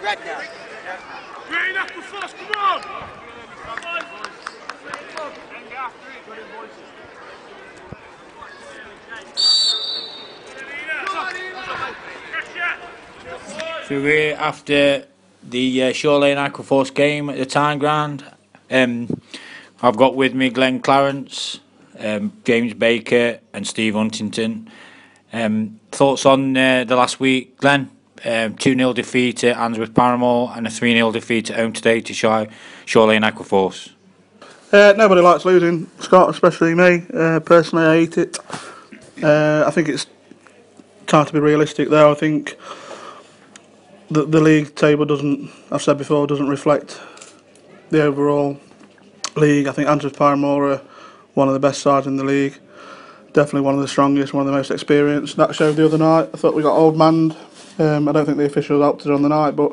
Red now. Green Aquaforce, come on! So we're after the Shoreline Aquaforce game at the Tyne Ground. I've got with me Glenn Clarence, James Baker and Steve Huntington. Thoughts on the last week, Glenn? 2-0 defeat at Answorth Paramore and a 3-0 defeat at home today to Shoreline Aquaforce. Nobody likes losing, Scott, especially me. Personally, I hate it. I think it's time to be realistic though. I think the league table doesn't, I've said before, doesn't reflect the overall league. I think Answorth Paramore are one of the best sides in the league. Definitely one of the strongest, one of the most experienced. That showed the other night. I thought we got old manned. I don't think the officials helped us on the night, but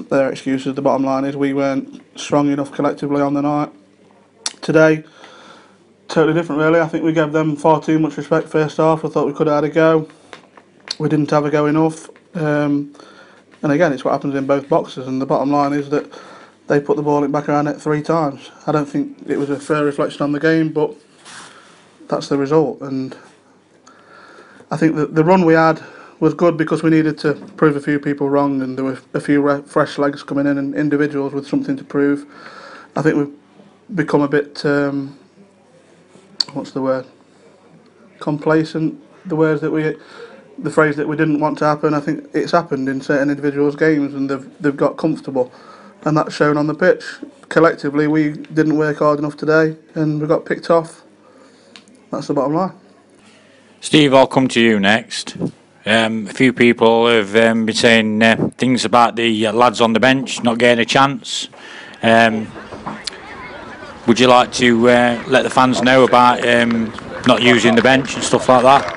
their excuses, the bottom line is we weren't strong enough collectively on the night. Today, totally different really. I think we gave them far too much respect first half. I thought we could have had a go. We didn't have a go enough. And again, it's what happens in both boxes, and the bottom line is that they put the ball back around it 3 times. I don't think it was a fair reflection on the game, but that's the result. And I think that the run we had was good because we needed to prove a few people wrong, and there were a few fresh legs coming in and individuals with something to prove. I think we've become a bit, what's the word? Complacent. The phrase that we didn't want to happen. I think it's happened in certain individuals' games, and they've got comfortable, and that's shown on the pitch. Collectively, we didn't work hard enough today, and we got picked off. That's the bottom line. Steve, I'll come to you next. A few people have been saying things about the lads on the bench not getting a chance. Would you like to let the fans know about not using the bench and stuff like that?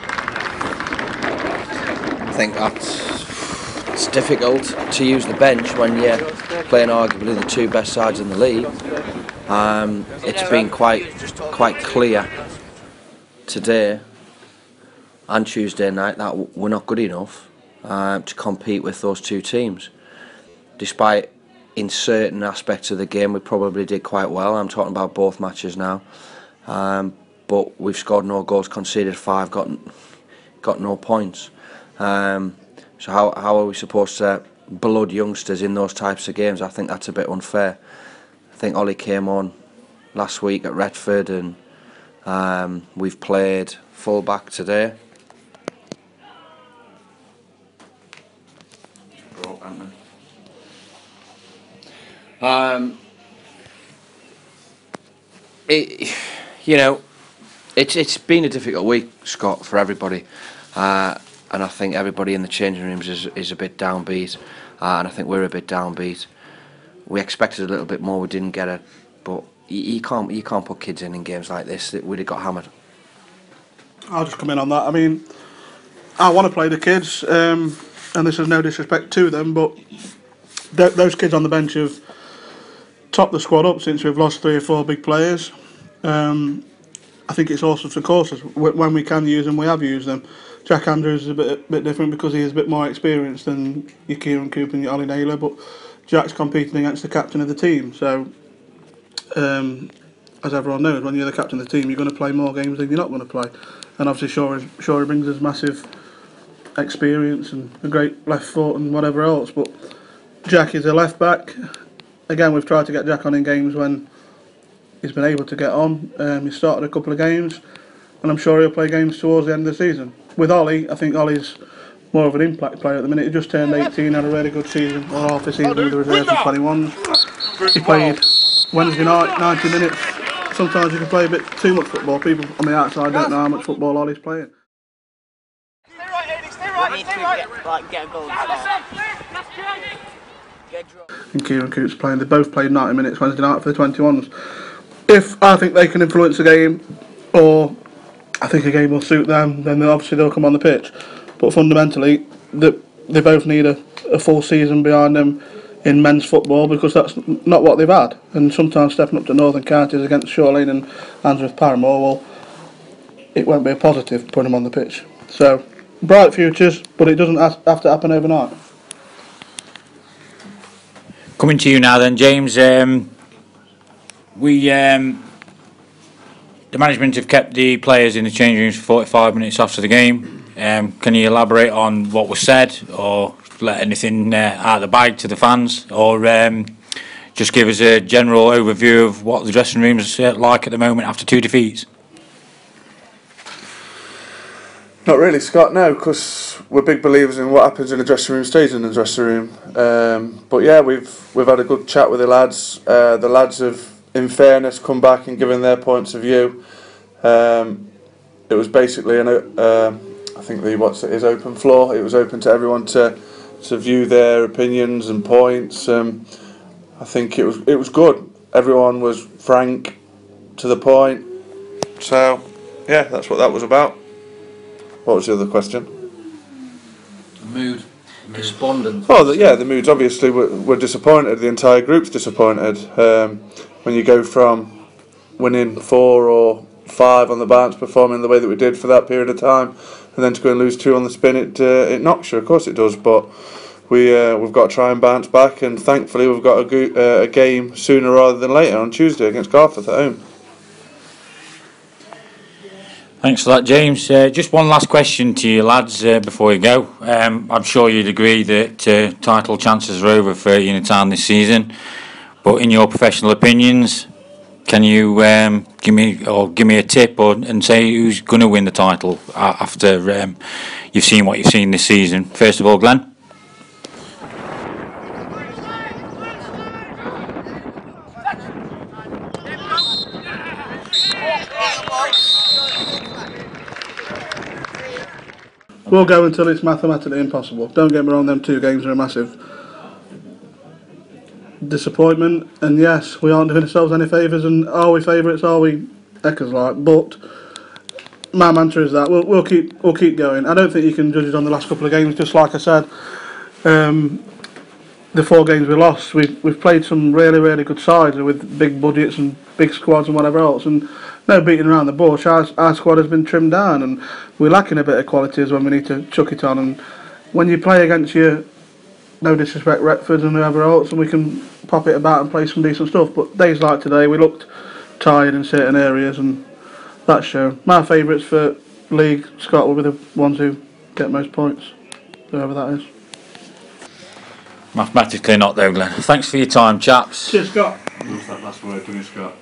I think it's difficult to use the bench when you're playing arguably the 2 best sides in the league. It's been quite clear today and Tuesday night that we're not good enough to compete with those 2 teams. Despite in certain aspects of the game we probably did quite well. I'm talking about both matches now. But we've scored no goals, conceded 5, got no points. So how are we supposed to blood youngsters in those types of games? I think that's a bit unfair. I think Ollie came on last week at Retford, and we've played full back today. It's been a difficult week, Scott, for everybody, and I think everybody in the changing rooms is a bit downbeat, and I think we're a bit downbeat. We expected a little bit more, we didn't get it, but you can't put kids in games like this. We'd have got hammered. I'll just come in on that. I mean, I want to play the kids, and this is no disrespect to them, but those kids on the bench have topped the squad up since we've lost 3 or 4 big players. I think it's also for courses. When we can use them, we have used them. Jack Andrews is a bit different because he is a bit more experienced than your Kieran Cooper and your Ollie Naylor, but Jack's competing against the captain of the team. So, as everyone knows, when you're the captain of the team, you're going to play more games than you're not going to play. And obviously Shorey brings us massive experience and a great left foot and whatever else, but Jack is a left back. Again, we've tried to get Jack on in games when he's been able to get on. He started a couple of games, and I'm sure he'll play games towards the end of the season. With Ollie, I think Ollie's more of an impact player at the minute. He just turned 18, had a really good season, or half a season with the reserves and 21s. He played Wednesday night, 90 minutes. Sometimes you can play a bit too much football. People on the outside don't know how much football Ollie's playing. Stay right. Get a goal. And Kieran Cooper's playing. They both played 90 minutes Wednesday night for the 21s. If I think they can influence the game, or I think a game will suit them, then obviously they'll come on the pitch. But fundamentally, they both need a full season behind them in men's football, because that's not what they've had. And sometimes stepping up to Northern Counties against Shoreline and Answorth Paramore, well, it won't be a positive putting them on the pitch. So, bright futures, but it doesn't have to happen overnight. Coming to you now then, James. The management have kept the players in the changing rooms for 45 minutes after the game. Can you elaborate on what was said, or let anything out of the bag to the fans, or just give us a general overview of what the dressing room is like at the moment after 2 defeats? Not really, Scott, no, because we're big believers in what happens in the dressing room stays in the dressing room. But yeah, we've had a good chat with the lads. The lads have, in fairness, come back and given their points of view. It was basically I think is open floor. It was open to everyone to view their opinions and points. I think it was good. Everyone was frank, to the point. So yeah, that's what that was about. What was the other question? The mood. Despondent. Oh, the moods obviously we're disappointed. The entire group's disappointed. When you go from winning 4 or 5 on the bounce, performing the way that we did for that period of time, and then to go and lose 2 on the spin, it knocks you. Of course it does, but we've got to try and bounce back. And thankfully we've got a game sooner rather than later on Tuesday against Garforth at home. Thanks for that, James. Just one last question to you lads before you go. I'm sure you'd agree that title chances are over for Unitown this season, but in your professional opinions, can you give me a tip and say who's going to win the title after you've seen what you've seen this season? First of all, Glenn. We'll go until it's mathematically impossible. Don't get me wrong, them 2 games are a massive disappointment, and yes, we aren't doing ourselves any favours, and are we favourites, are we Eckers like, but my mantra is that we'll keep going. I don't think you can judge it on the last couple of games, just like I said. The 4 games we lost, we've played some really good sides with big budgets and big squads and whatever else, and no beating around the bush. Our squad has been trimmed down, and we're lacking a bit of qualities when we need to chuck it on. And when you play against your, no disrespect, Retford and whoever else, and we can pop it about and play some decent stuff, but days like today we looked tired in certain areas, and that's shown. My favourites for league, Scott, will be the ones who get most points, whoever that is. Mathematically not though, Glenn. Thanks for your time, chaps. Cheers, Scott. What's that last word, Scott?